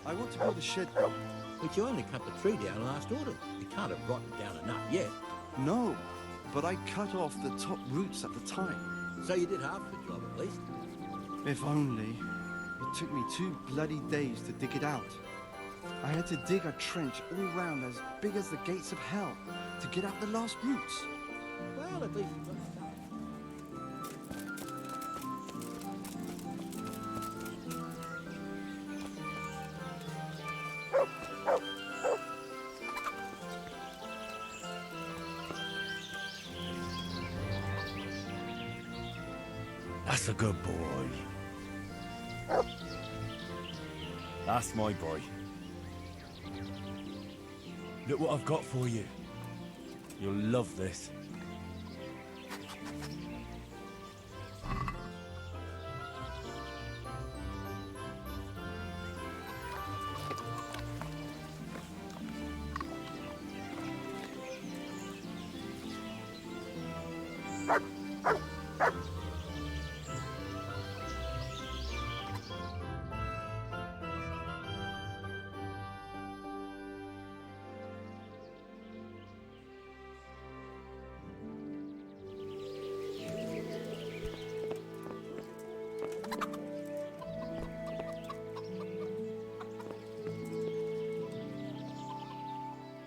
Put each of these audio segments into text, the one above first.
I want to build a shed though. But you only cut the tree down last autumn. It can't have rotted down enough yet. No, but I cut off the top roots at the time. So you did half the job at least. If only. It took me 2 bloody days to dig it out. I had to dig a trench all round as big as the gates of hell to get out the last roots. Well, at least you got the start. That's a good boy. That's my boy. Look what I've got for you. You'll love this.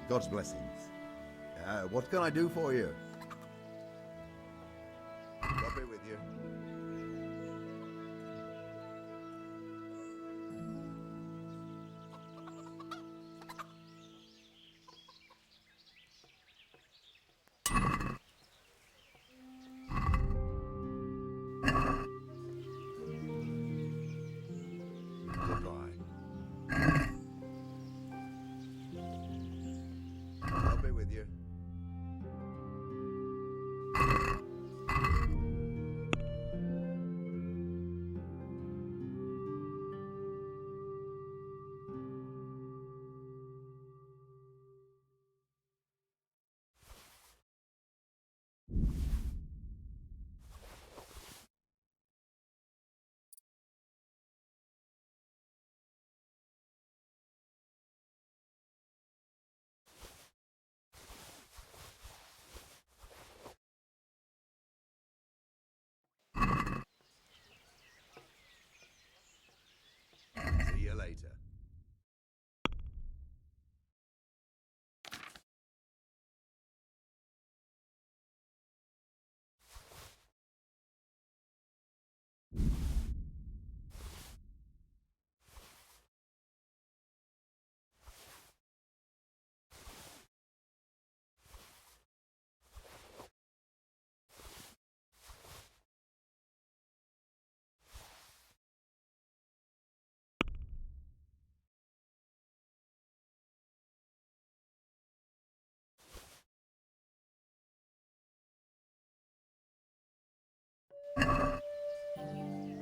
God's blessings. What can I do for you? God be with you. Goodbye. God be with you. See you later.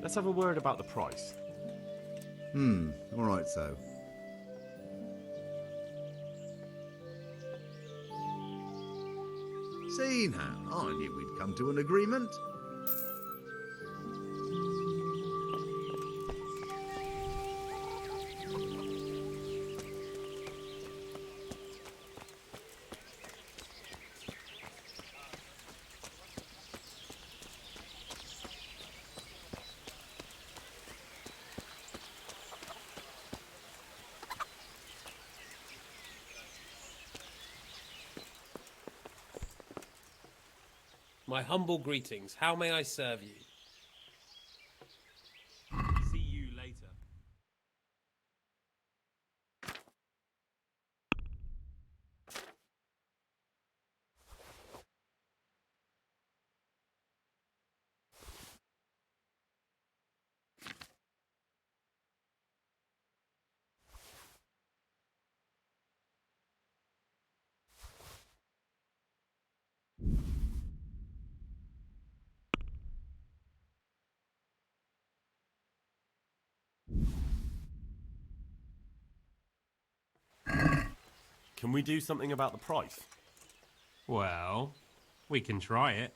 Let's have a word about the price. All right, so. See now, I knew we'd come to an agreement. My humble greetings. How may I serve you? See you later. Can we do something about the price? Well, we can try it.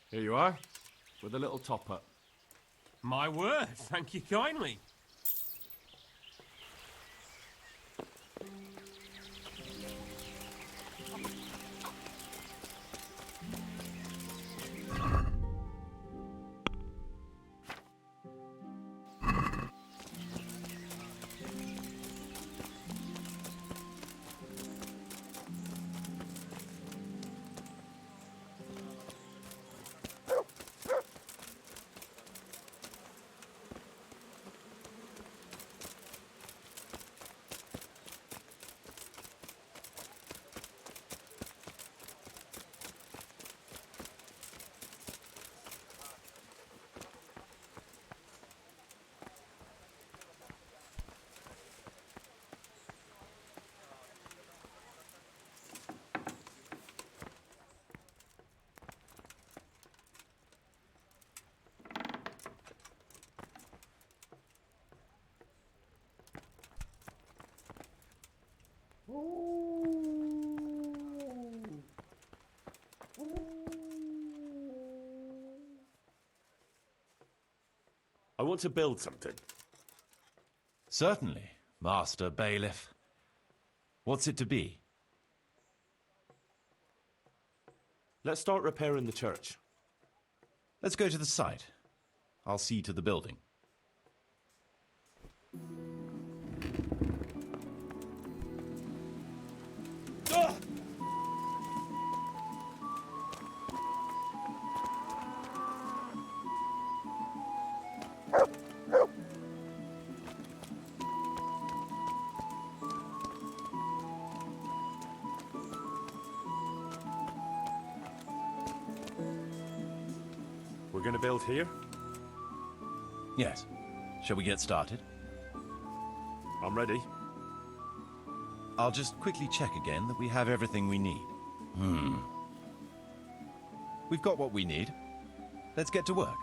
Here you are, with a little top up. My word, thank you kindly. I want to build something. Certainly, Master Bailiff. What's it to be? Let's start repairing the church. Let's go to the site. I'll see to the building. We're gonna build here? Yes. Shall we get started? I'm ready. I'll just quickly check again that we have everything we need. We've got what we need. Let's get to work.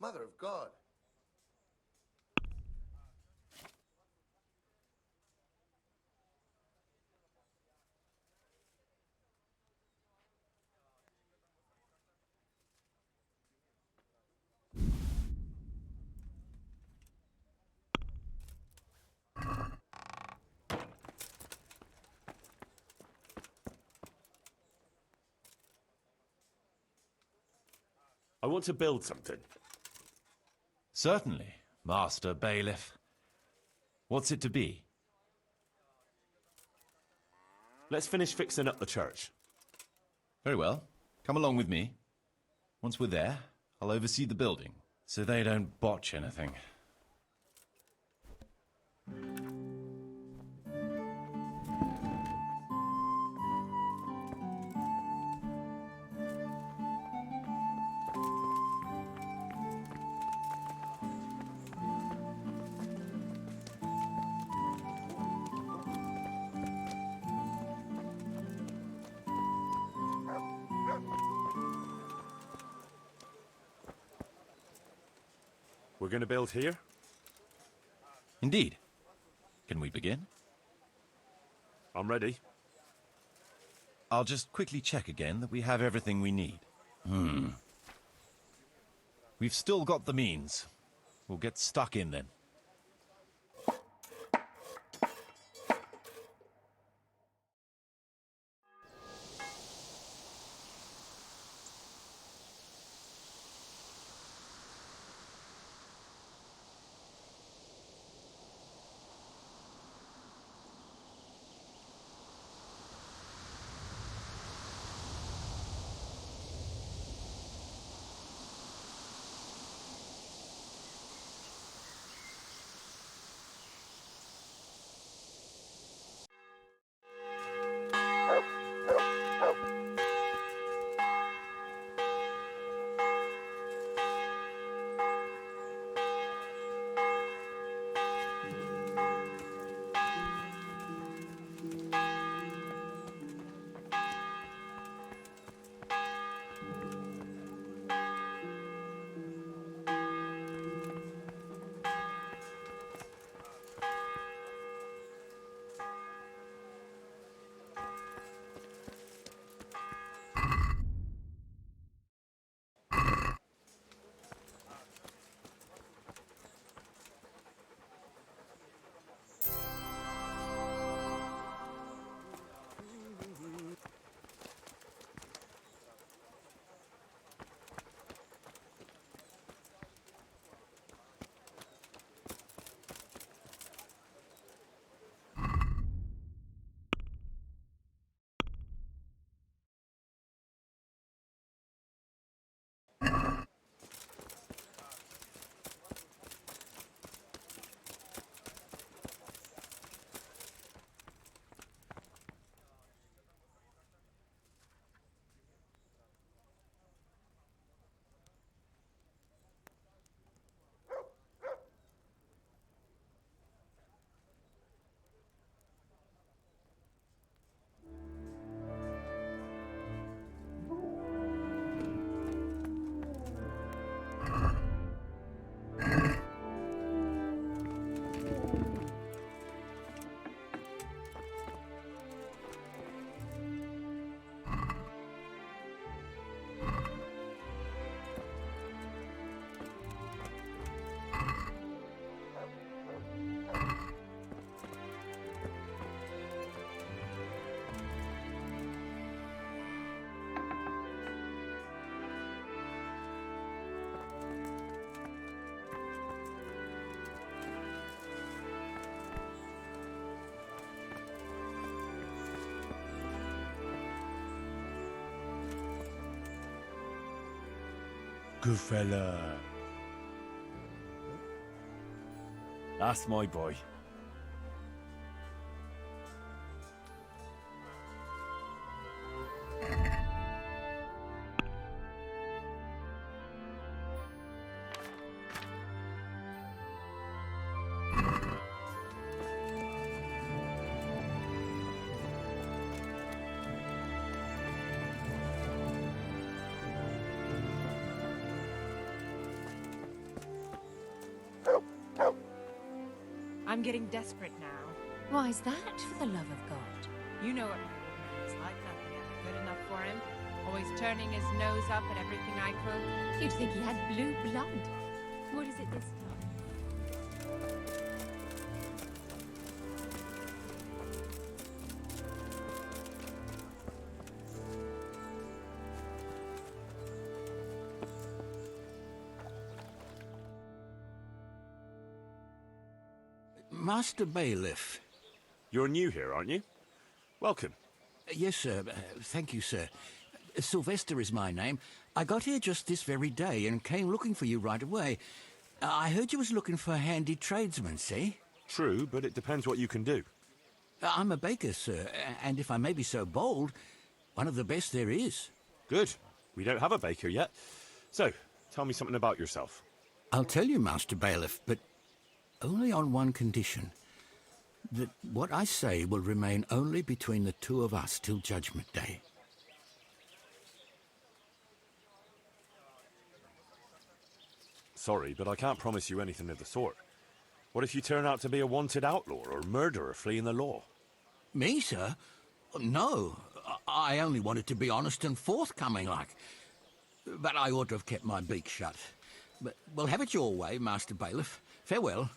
Mother of God. I want to build something. Certainly, Master Bailiff. What's it to be? Let's finish fixing up the church. Very well. Come along with me. Once we're there, I'll oversee the building, so they don't botch anything. We're going to build here? Indeed. Can we begin? I'm ready. I'll just quickly check again that we have everything we need. We've still got the means. We'll get stuck in then. Good fella. That's my boy. I'm getting desperate now. Why's that, for the love of God? You know what my old man is like. Nothing ever good enough for him. Always turning his nose up at everything I cook. You'd think he had blue blood. What is it this time? Master Bailiff. You're new here, aren't you? Welcome. Yes, sir. Thank you, sir. Sylvester is my name. I got here just this very day and came looking for you right away. I heard you was looking for handy tradesmen, see? True, but it depends what you can do. I'm a baker, sir, and if I may be so bold, one of the best there is. Good. We don't have a baker yet. So, tell me something about yourself. I'll tell you, Master Bailiff, but only on one condition. That what I say will remain only between the two of us till Judgment Day. Sorry, but I can't promise you anything of the sort. What if you turn out to be a wanted outlaw or murderer fleeing the law? Me, sir? No. I only wanted to be honest and forthcoming, like. But I ought to have kept my beak shut. But we'll have it your way, Master Bailiff. Farewell.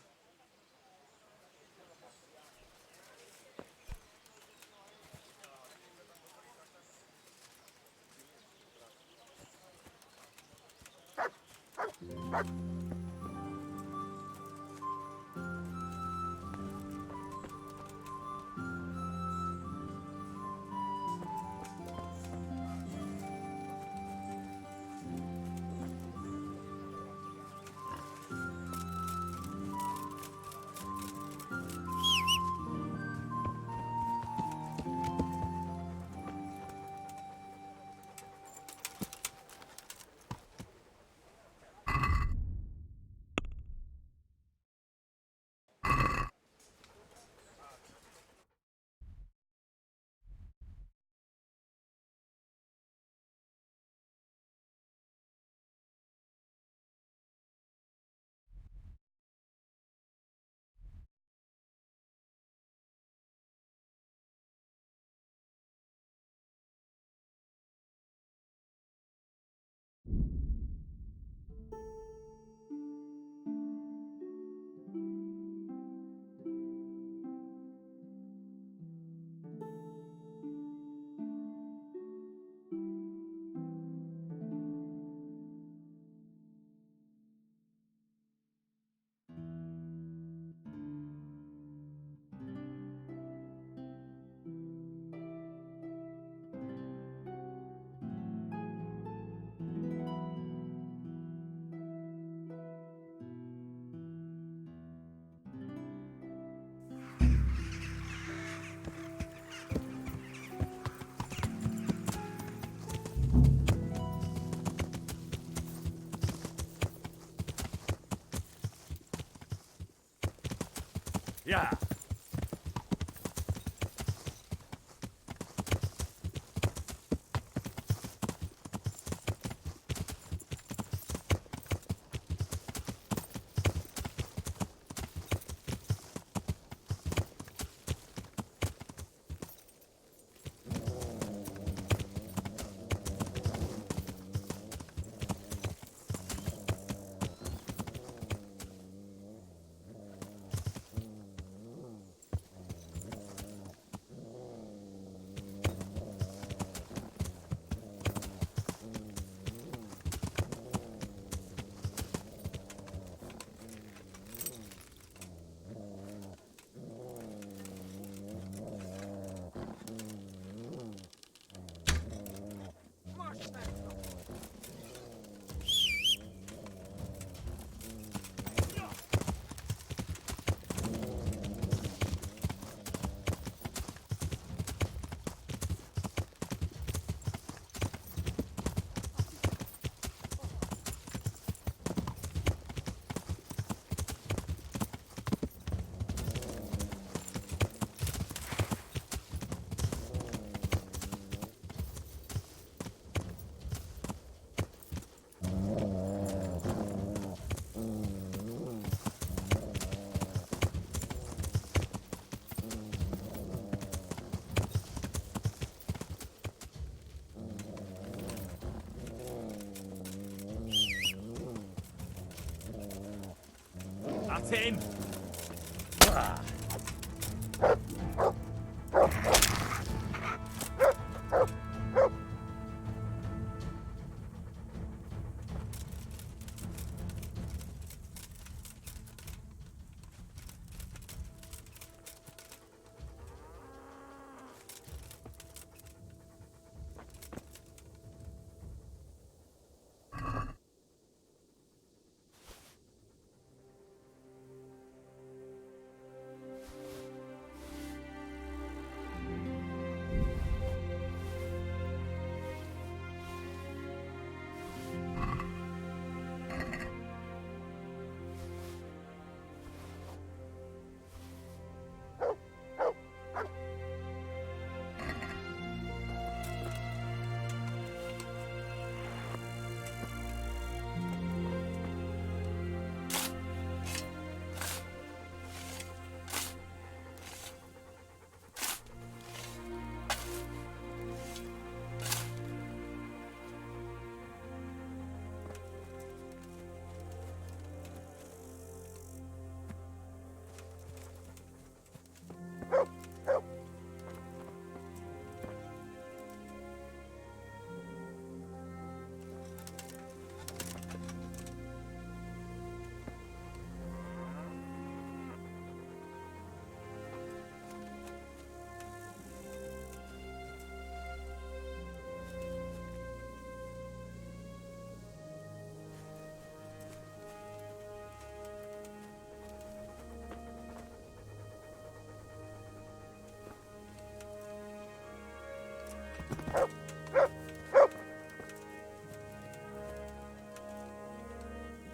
Got him!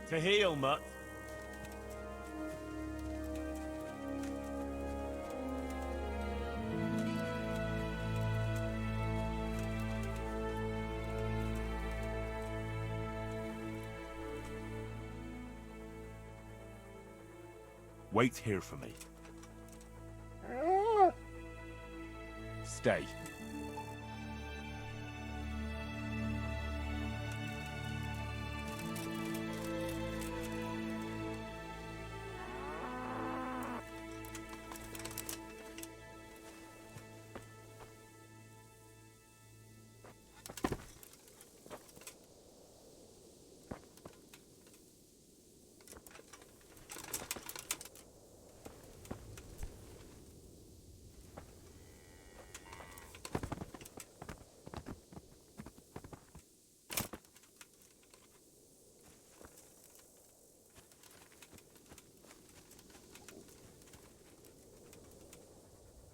To heal, Mutt. Wait here for me. Stay.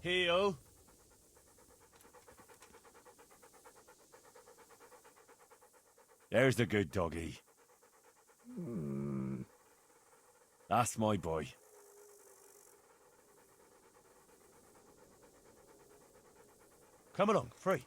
Heal. There's the good doggy. That's my boy. Come along, free.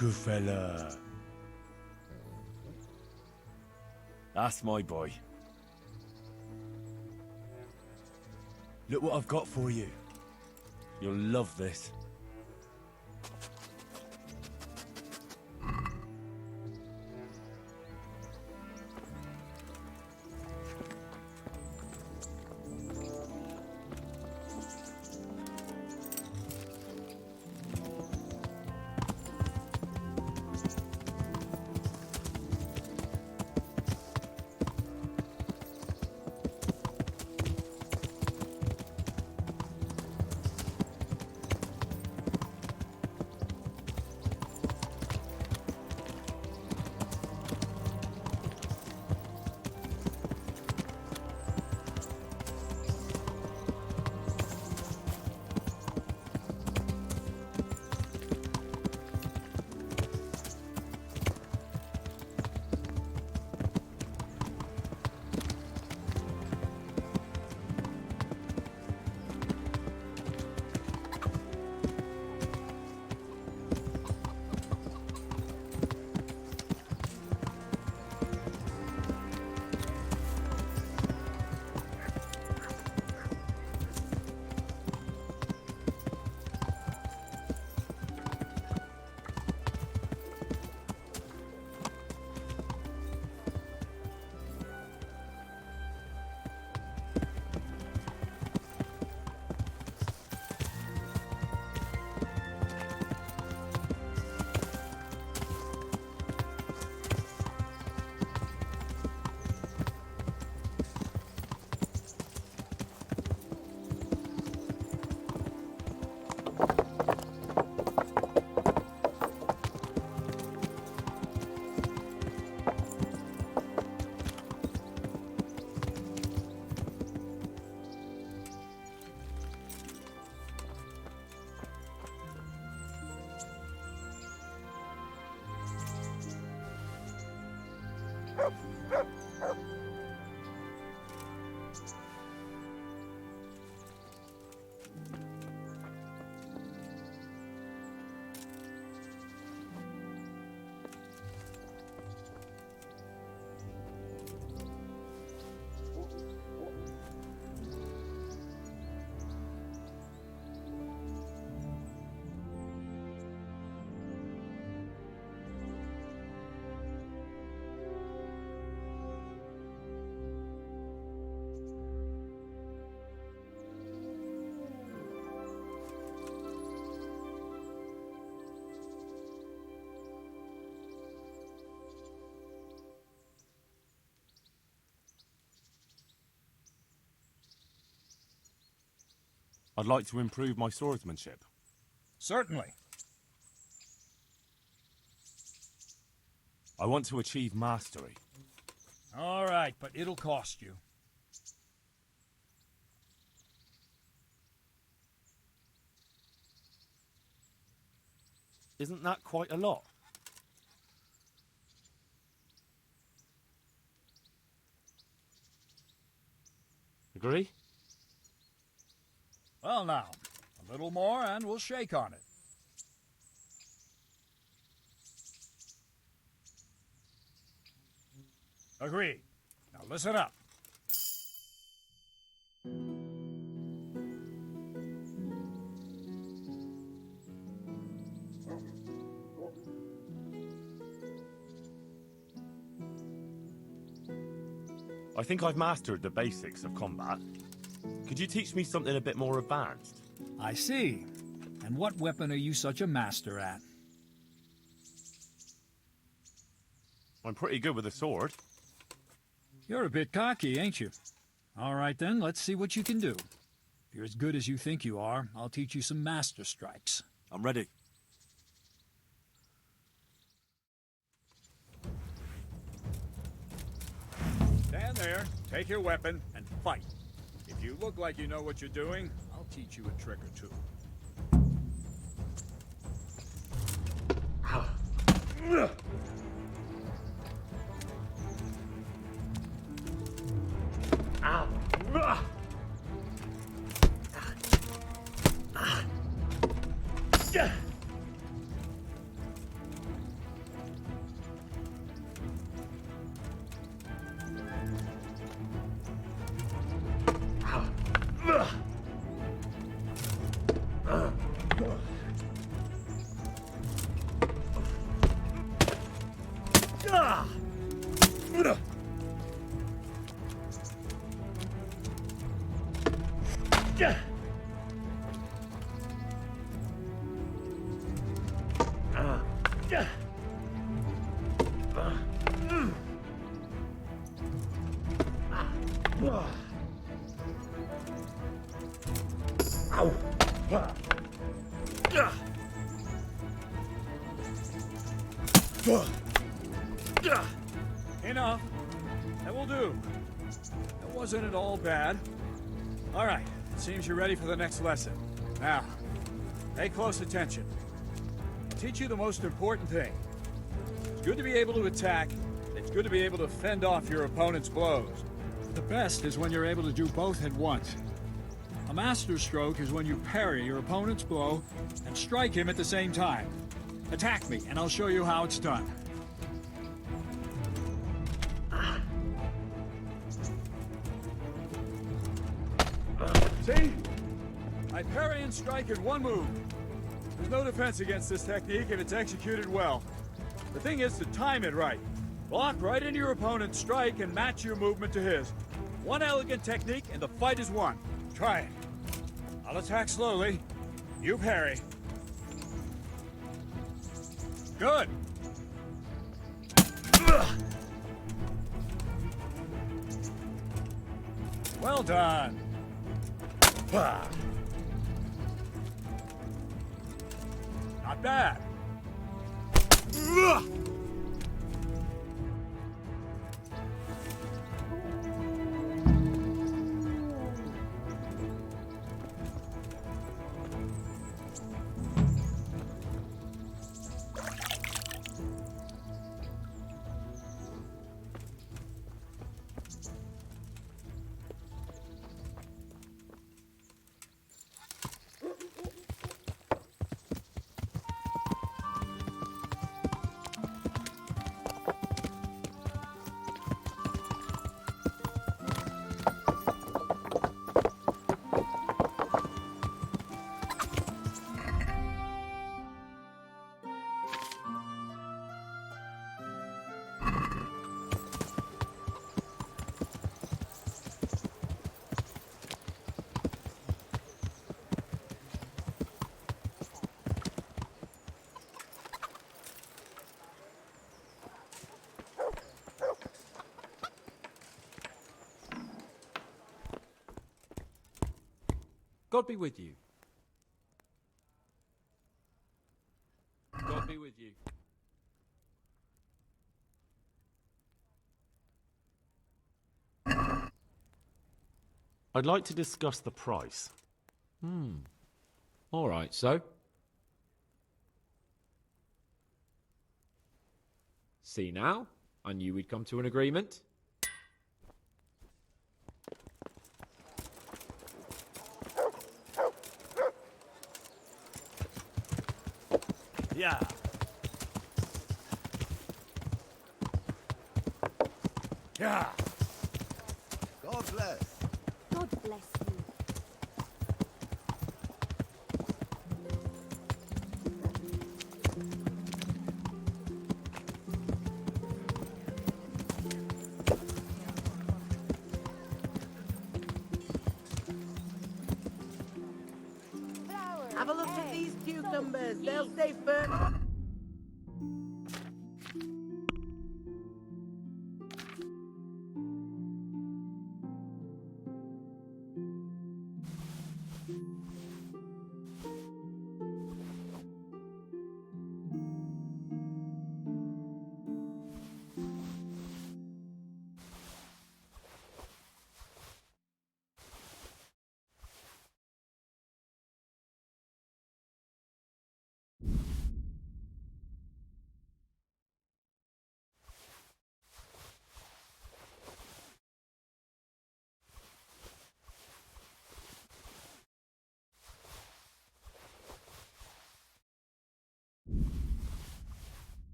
good fella. That's my boy. Look what I've got for you. You'll love this. I'd like to improve my swordsmanship. Certainly. I want to achieve mastery. All right, but it'll cost you. Isn't that quite a lot? Agree? Well now, a little more and we'll shake on it. Agreed. Now listen up. I think I've mastered the basics of combat. Could you teach me something a bit more advanced? I see. And what weapon are you such a master at? I'm pretty good with a sword. You're a bit cocky, ain't you? All right then, let's see what you can do. If you're as good as you think you are, I'll teach you some master strikes. I'm ready. Stand there, take your weapon, and fight. If you look like you know what you're doing, I'll teach you a trick or two. Enough. That will do. That wasn't at all bad. All right, it seems you're ready for the next lesson. Now, pay close attention. I'll teach you the most important thing. It's good to be able to attack. It's good to be able to fend off your opponent's blows. The best is when you're able to do both at once. A master stroke is when you parry your opponent's blow and strike him at the same time. Attack me, and I'll show you how it's done. See? I parry and strike in one move. There's no defense against this technique if it's executed well. The thing is to time it right. Block right into your opponent's strike and match your movement to his. One elegant technique and the fight is won. Try it. I'll attack slowly. You parry. Good. Well done. Not bad. God be with you. God be with you. I'd like to discuss the price. All right, so? See now? I knew we'd come to an agreement. Yeah. Yeah. God bless. God bless you. Have a look at these cucumbers. They'll stay firm.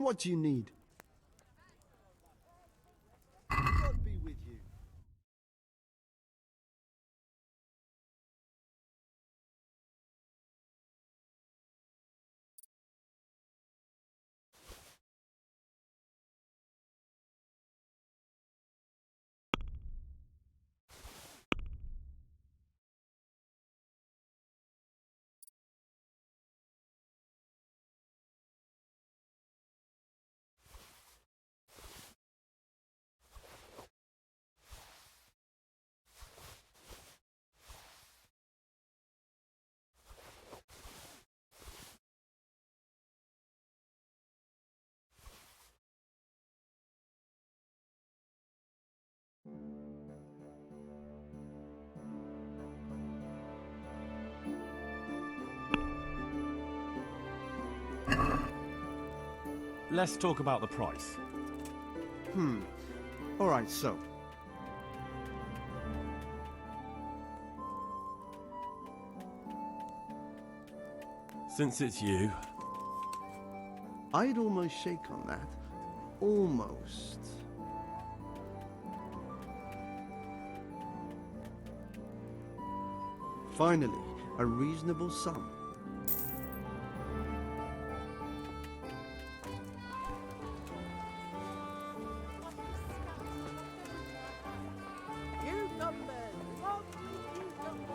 What do you need? God be with you. Let's talk about the price. Alright, so. Since it's you, I'd almost shake on that. Almost. Finally, a reasonable sum. Cucumbers! Lovely cucumbers!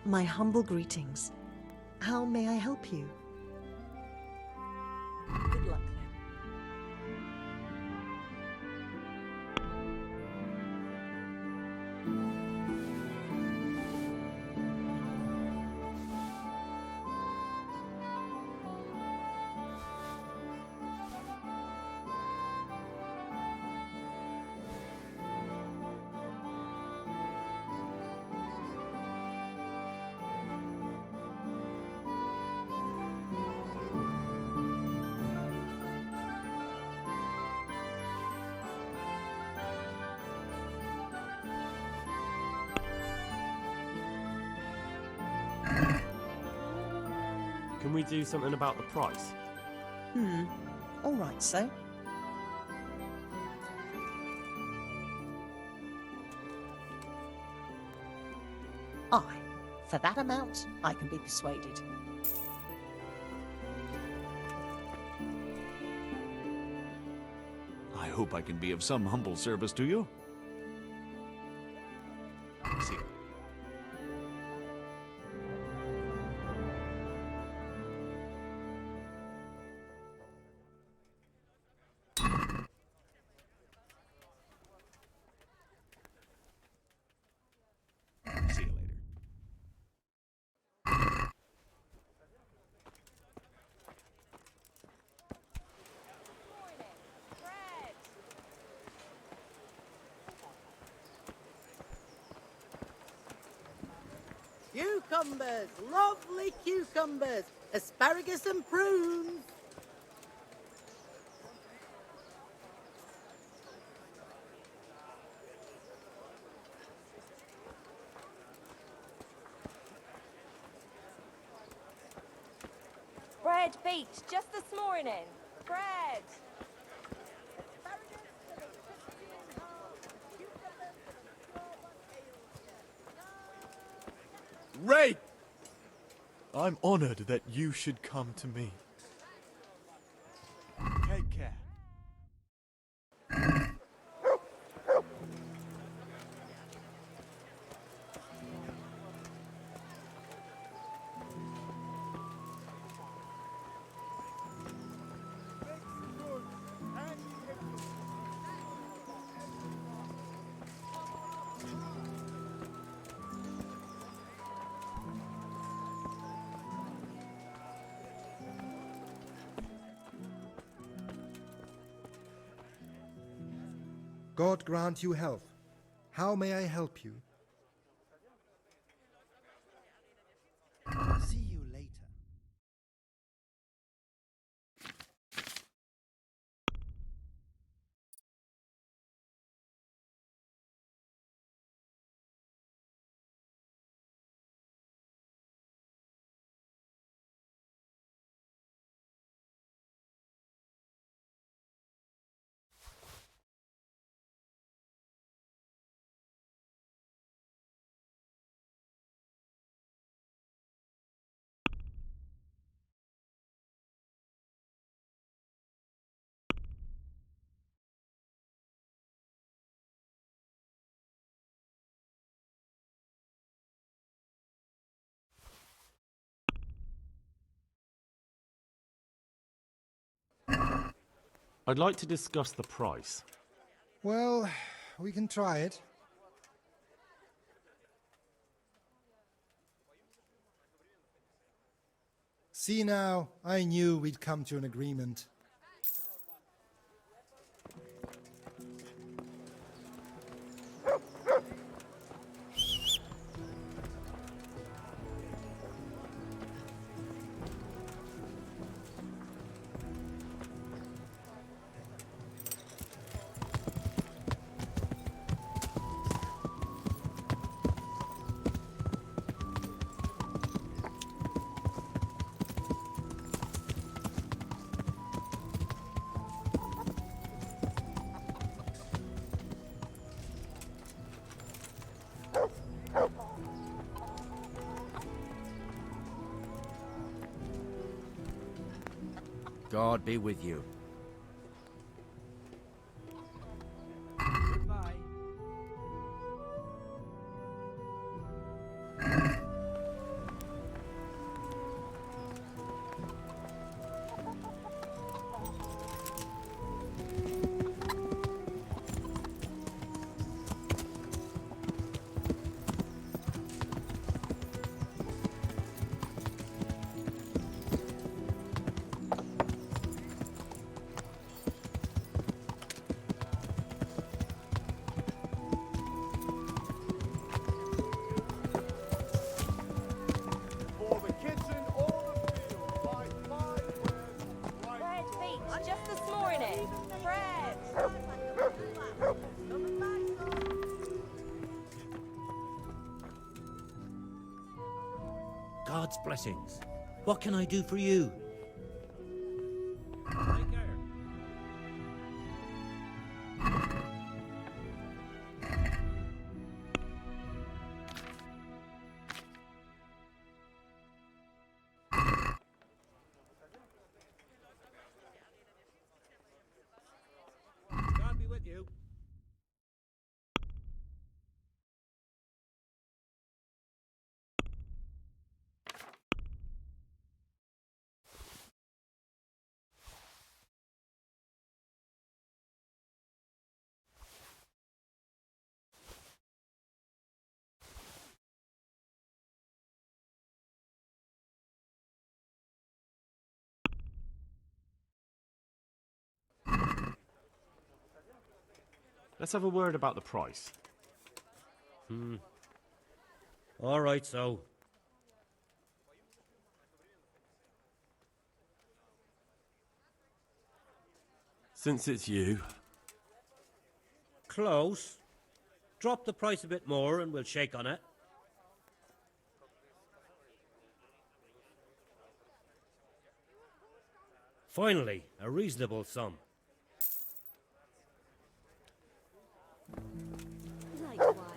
My humble greetings. How may I help you? Good luck then. can we do something about the price? All right, so. Aye, for that amount, I can be persuaded. I hope I can be of some humble service to you. See you. See you later. Cucumbers! Lovely cucumbers! Asparagus and prunes! Bread baked just this morning. Bread. Ray! I'm honored that you should come to me. Take care. God grant you health. How may I help you? See you later. I'd like to discuss the price. Well, we can try it. See now, I knew we'd come to an agreement. God be with you. Goodbye. For the kitchen or the field, by 5 Fred Beach, just this morning. Fred! God's blessings. What can I do for you? Take care. God be with you. Let's have a word about the price. All right, so. Since it's you, Close. Drop the price a bit more and we'll shake on it. Finally, a reasonable sum. Likewise.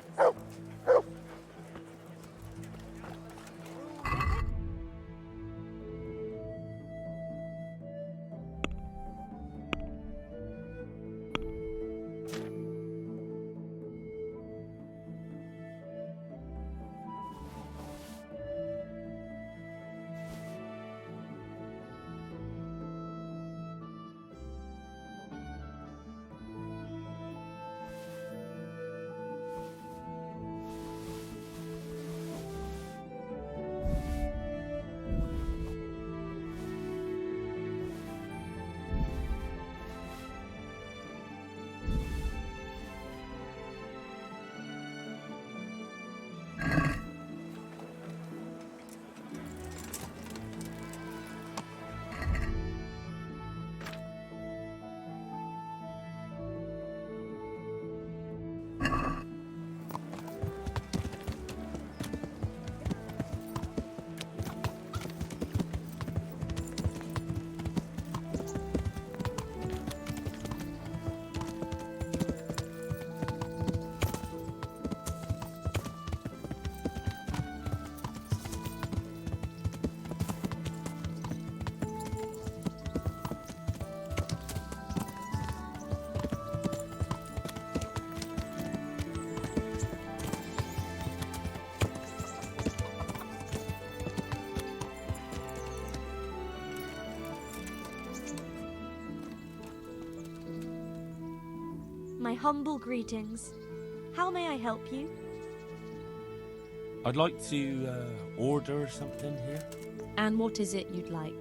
My humble greetings. How may I help you? I'd like to order something here. And what is it you'd like?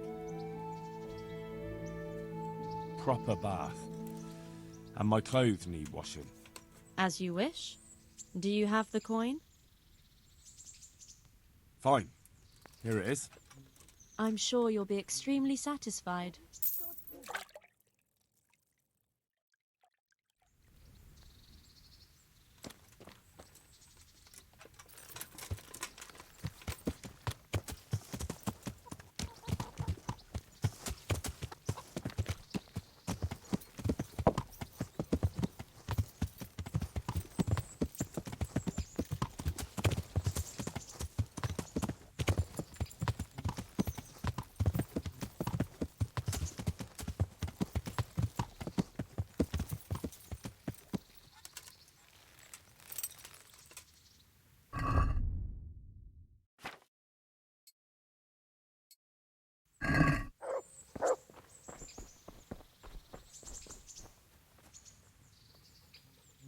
Proper bath. And my clothes need washing. As you wish. Do you have the coin? Fine. Here it is. I'm sure you'll be extremely satisfied.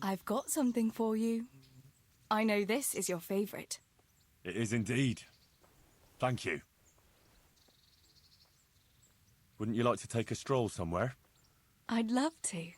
I've got something for you. I know this is your favourite. It is indeed. Thank you. Wouldn't you like to take a stroll somewhere? I'd love to.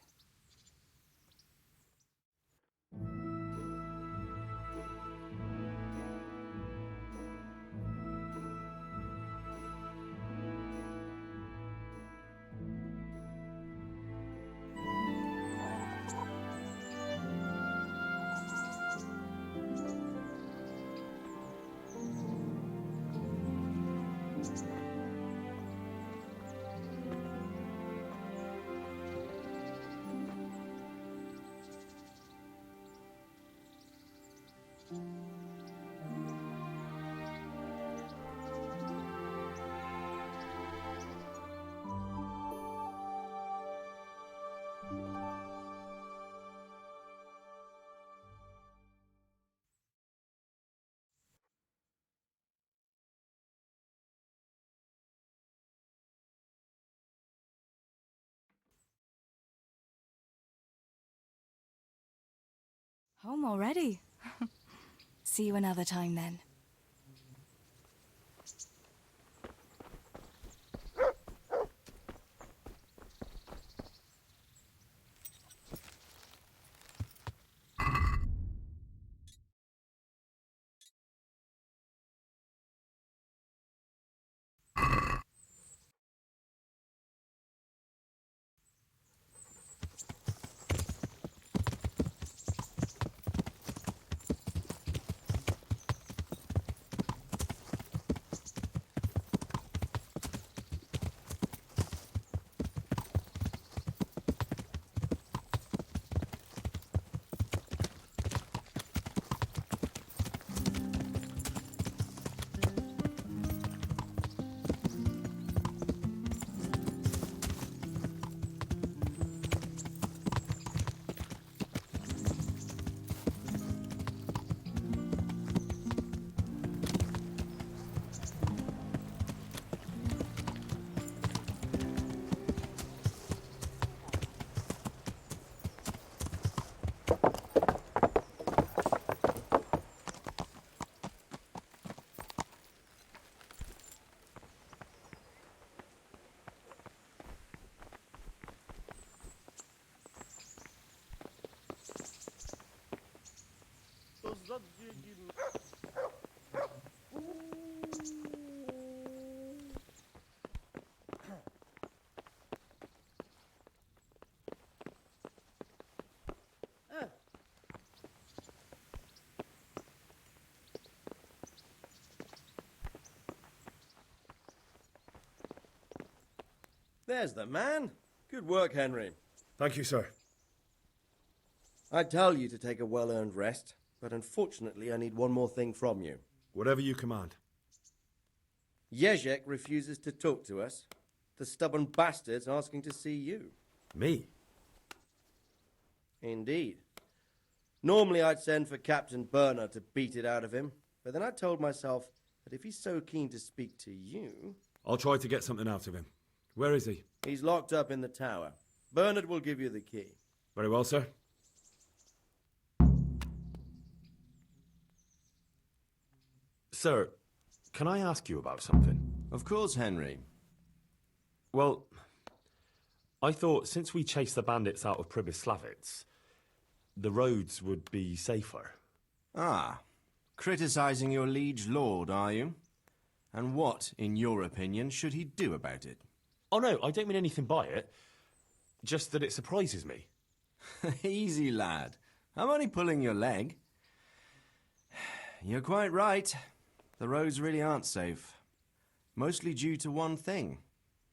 Home already. See you another time then. There's the man. Good work, Henry. Thank you, sir. I tell you to take a well-earned rest, but unfortunately I need one more thing from you. Whatever you command. Jezek refuses to talk to us. The stubborn bastard's asking to see you. Me? Indeed. Normally I'd send for Captain Burner to beat it out of him, but then I told myself that if he's so keen to speak to you... I'll try to get something out of him. Where is he? He's locked up in the tower. Bernard will give you the key. Very well, sir. Sir, can I ask you about something? Of course, Henry. Well, I thought since we chased the bandits out of Pribyslavitz, the roads would be safer. Ah, criticizing your liege lord, are you? And what, in your opinion, should he do about it? Oh no, I don't mean anything by it. Just that it surprises me. Easy, lad. I'm only pulling your leg. You're quite right. The roads really aren't safe. Mostly due to one thing.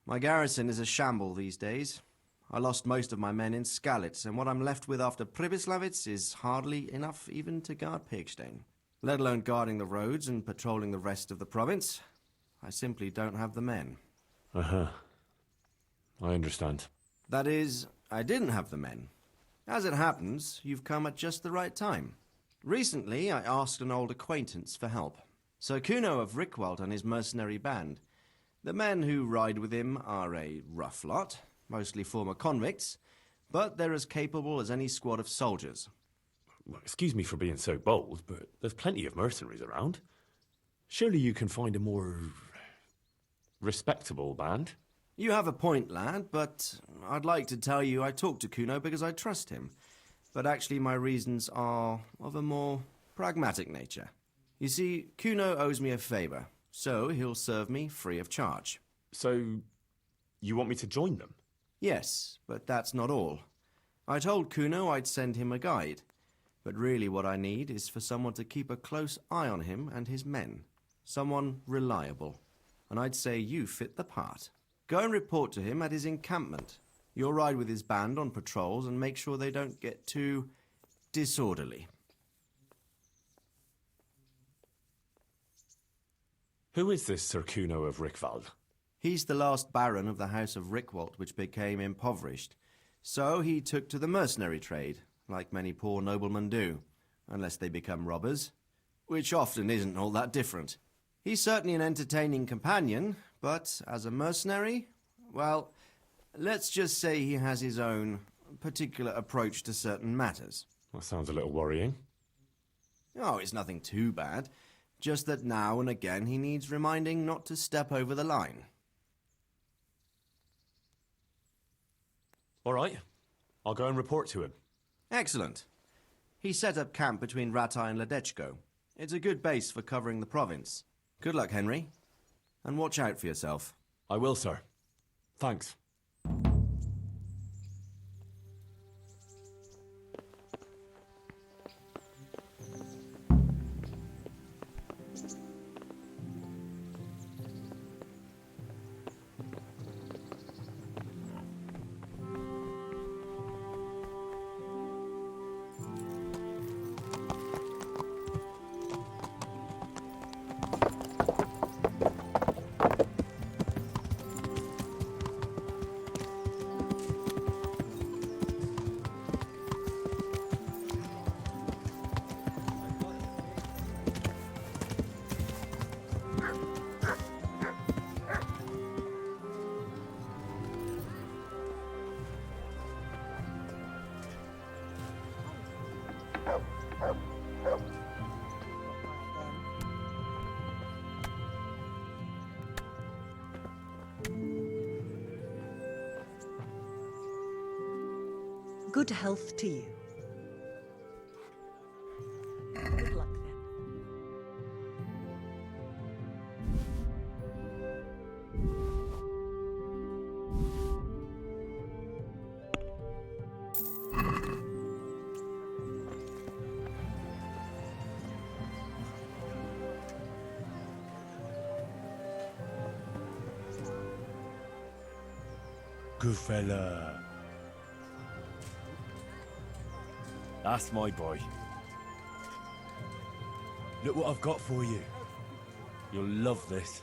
My garrison is a shamble these days. I lost most of my men in Skalitz, and what I'm left with after Pribyslavitz is hardly enough even to guard Pigstein. Let alone guarding the roads and patrolling the rest of the province. I simply don't have the men. Uh-huh. I understand. That is, I didn't have the men. As it happens, you've come at just the right time. Recently, I asked an old acquaintance for help. Sir Kuno of Rickwald and his mercenary band. The men who ride with him are a rough lot, mostly former convicts, but they're as capable as any squad of soldiers. Well, excuse me for being so bold, but there's plenty of mercenaries around. Surely you can find a more respectable band? You have a point, lad, but I'd like to tell you I talked to Kuno because I trust him. But actually my reasons are of a more pragmatic nature. You see, Kuno owes me a favour, so he'll serve me free of charge. So, you want me to join them? Yes, but that's not all. I told Kuno I'd send him a guide, but really what I need is for someone to keep a close eye on him and his men. Someone reliable. And I'd say you fit the part. Go and report to him at his encampment. You'll ride with his band on patrols and make sure they don't get too disorderly. Who is this Sir Kuno of Rickwald? He's the last baron of the House of Rickwald, which became impoverished. So he took to the mercenary trade, like many poor noblemen do, unless they become robbers, which often isn't all that different. He's certainly an entertaining companion, but as a mercenary, well, let's just say he has his own particular approach to certain matters. That sounds a little worrying. Oh, it's nothing too bad. Just that now and again he needs reminding not to step over the line. All right. I'll go and report to him. Excellent. He set up camp between Ratai and Ledechko. It's a good base for covering the province. Good luck, Henry. And watch out for yourself. I will, sir. Thanks. Good health to you. Good luck then. Good fella. That's my boy. Look what I've got for you. You'll love this.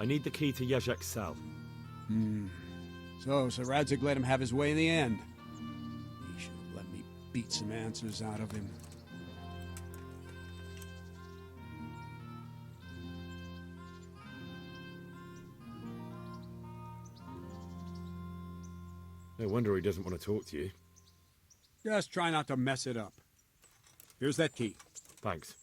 need the key to Yezhek's cell. So Radzig let him have his way in the end. He should have let me beat some answers out of him. No wonder he doesn't want to talk to you. Just try not to mess it up. Here's that key. Thanks.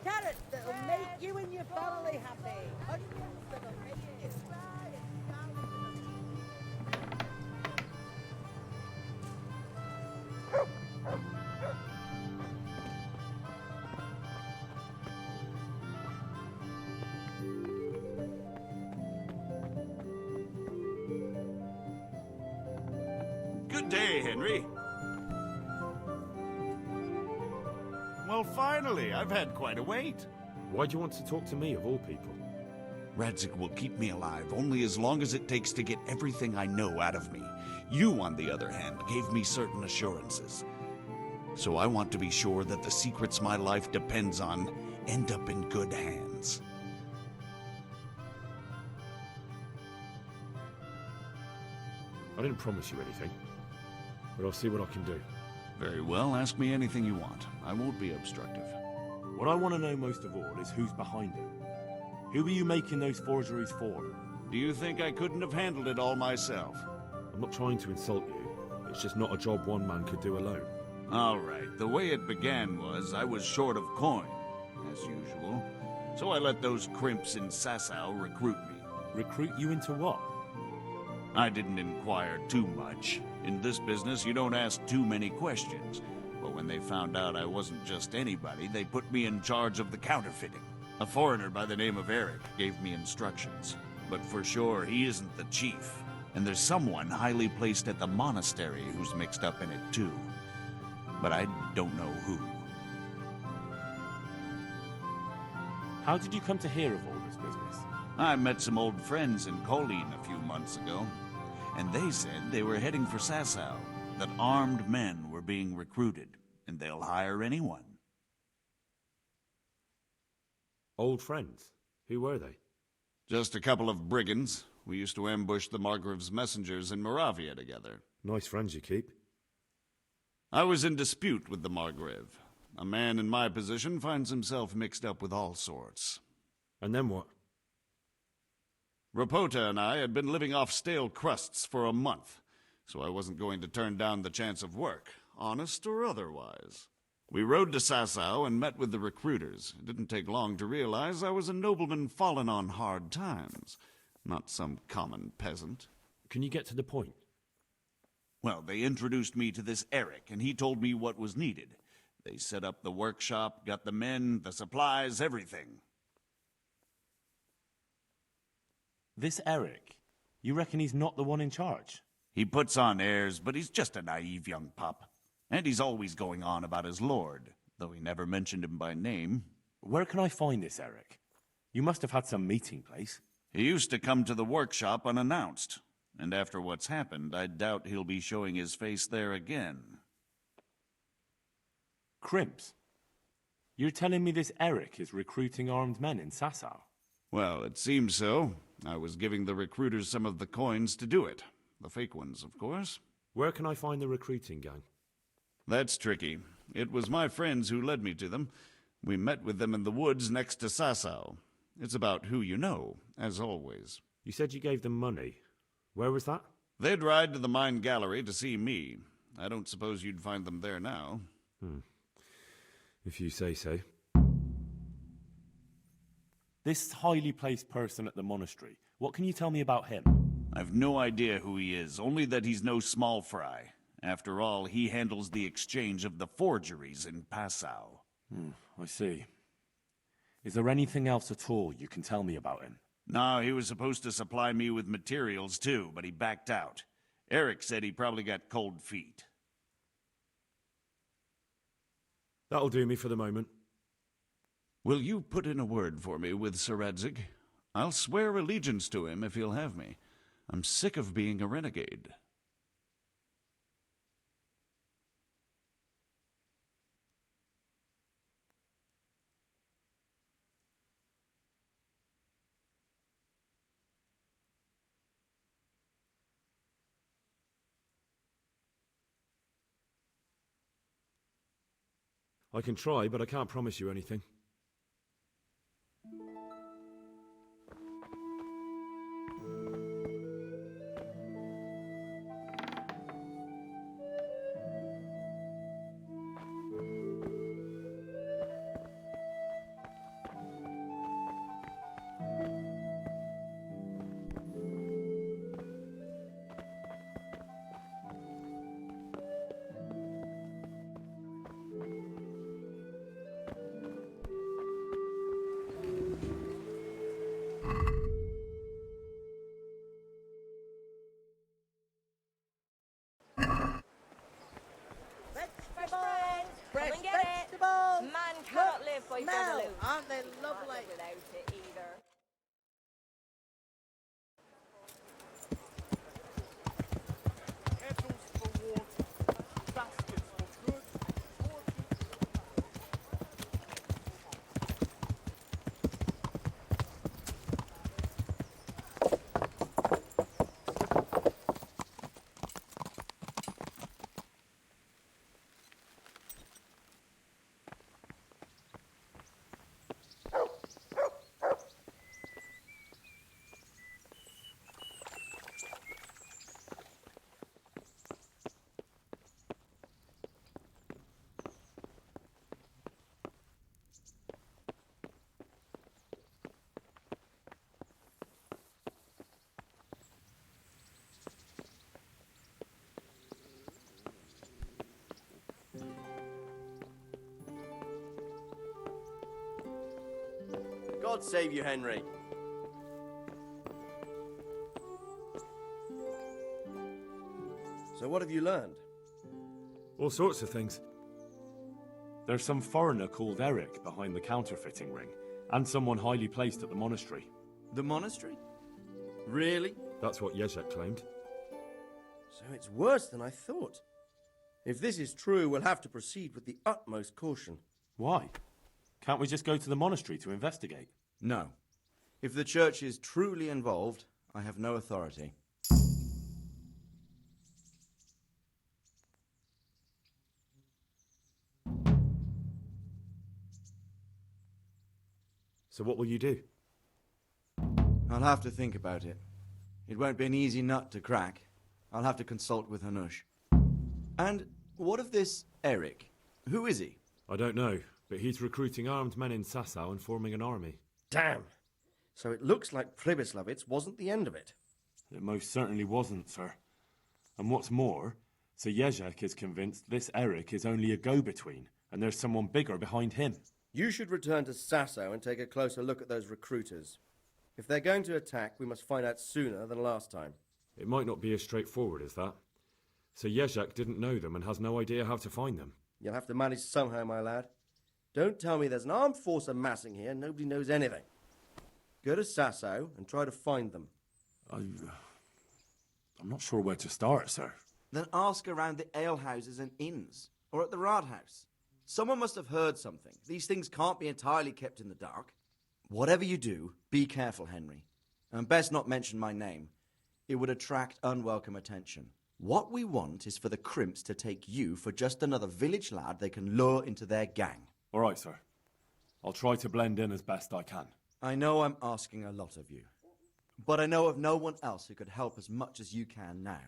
Carrots that'll make you and your family happy. Onions that'll make you cry Good day, Henry. Well, finally, I've had quite a wait. Why do you want to talk to me, of all people? Radzig will keep me alive only as long as it takes to get everything I know out of me. You, on the other hand, gave me certain assurances. So I want to be sure that the secrets my life depends on end up in good hands. I didn't promise you anything, but I'll see what I can do. Very well, ask me anything you want. I won't be obstructive. What I want to know most of all is who's behind it. Who are you making those forgeries for? Do you think I couldn't have handled it all myself? I'm not trying to insult you. It's just not a job one man could do alone. All right, the way it began was I was short of coin, as usual. So I let those crimps in Sasau recruit me. Recruit you into what? I didn't inquire too much. In this business, you don't ask too many questions. But when they found out I wasn't just anybody, they put me in charge of the counterfeiting. A foreigner by the name of Eric gave me instructions. But for sure, he isn't the chief. And there's someone highly placed at the monastery who's mixed up in it too. But I don't know who. How did you come to hear of all this business? I met some old friends in Colleen a few months ago, and they said they were heading for Sasau, that armed men were being recruited, and they'll hire anyone. Old friends? Who were they? Just a couple of brigands. We used to ambush the Margrave's messengers in Moravia together. Nice friends you keep. I was in dispute with the Margrave. A man in my position finds himself mixed up with all sorts. And then what? Rapota and I had been living off stale crusts for a month, so I wasn't going to turn down the chance of work, honest or otherwise. We rode to Sasau and met with the recruiters. It didn't take long to realize I was a nobleman fallen on hard times, not some common peasant. Can you get to the point? Well, they introduced me to this Eric, and he told me what was needed. They set up the workshop, got the men, the supplies, everything. This Eric? You reckon he's not the one in charge? He puts on airs, but he's just a naive young pup. And he's always going on about his lord, though he never mentioned him by name. Where can I find this Eric? You must have had some meeting place. He used to come to the workshop unannounced. And after what's happened, I doubt he'll be showing his face there again. Crimps? You're telling me this Eric is recruiting armed men in Sasau? Well, it seems so. I was giving the recruiters some of the coins to do it. The fake ones, of course. Where can I find the recruiting gang? That's tricky. It was my friends who led me to them. We met with them in the woods next to Sasau. It's about who you know, as always. You said you gave them money. Where was that? They'd ride to the mine gallery to see me. I don't suppose you'd find them there now. If you say so. This highly placed person at the monastery, what can you tell me about him? I've no idea who he is, only that he's no small fry. After all, he handles the exchange of the forgeries in Passau. I see. Is there anything else at all you can tell me about him? No, he was supposed to supply me with materials too, but he backed out. Eric said he probably got cold feet. That'll do me for the moment. Will you put in a word for me with Sir Radzig? I'll swear allegiance to him if he'll have me. I'm sick of being a renegade. I can try, but I can't promise you anything. Vegetables! Man cannot live by Smell! vegetables. Aren't they lovely? Without it either. Kettles for water, baskets for goods, God save you, Henry. So what have you learned? All sorts of things. There's some foreigner called Eric behind the counterfeiting ring, and someone highly placed at the monastery. The monastery? Really? That's what Jezek claimed. So it's worse than I thought. If this is true, we'll have to proceed with the utmost caution. Why? Can't we just go to the monastery to investigate? No. If the church is truly involved, I have no authority. So what will you do? I'll have to think about it. It won't be an easy nut to crack. I'll have to consult with Hanush. And what of this Eric? Who is he? I don't know, but he's recruiting armed men in Sasau and forming an army. Damn! So it looks like Pribyslavitz wasn't the end of it. It most certainly wasn't, sir. And what's more, Sir Jezek is convinced this Eric is only a go-between, and there's someone bigger behind him. You should return to Sasau and take a closer look at those recruiters. If they're going to attack, we must find out sooner than last time. It might not be as straightforward as that. Sir Jezek didn't know them and has no idea how to find them. You'll have to manage somehow, my lad. Don't tell me there's an armed force amassing here and nobody knows anything. Go to Sasau and try to find them. I'm not sure where to start, sir. Then ask around the alehouses and inns, or at the Rathaus. Someone must have heard something. These things can't be entirely kept in the dark. Whatever you do, be careful, Henry. And best not mention my name. It would attract unwelcome attention. What we want is for the crimps to take you for just another village lad they can lure into their gang. All right, sir. I'll try to blend in as best I can. I know I'm asking a lot of you. But I know of no one else who could help as much as you can now.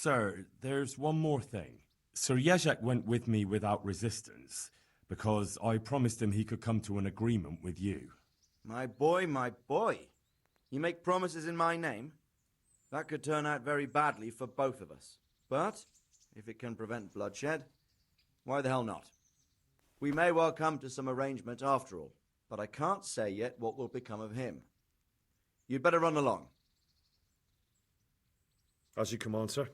Sir, there's one more thing. Sir Jezek went with me without resistance, because I promised him he could come to an agreement with you. My boy, my boy. You make promises in my name? That could turn out very badly for both of us. But, if it can prevent bloodshed, why the hell not? We may well come to some arrangement after all, but I can't say yet what will become of him. You'd better run along. As you command, sir.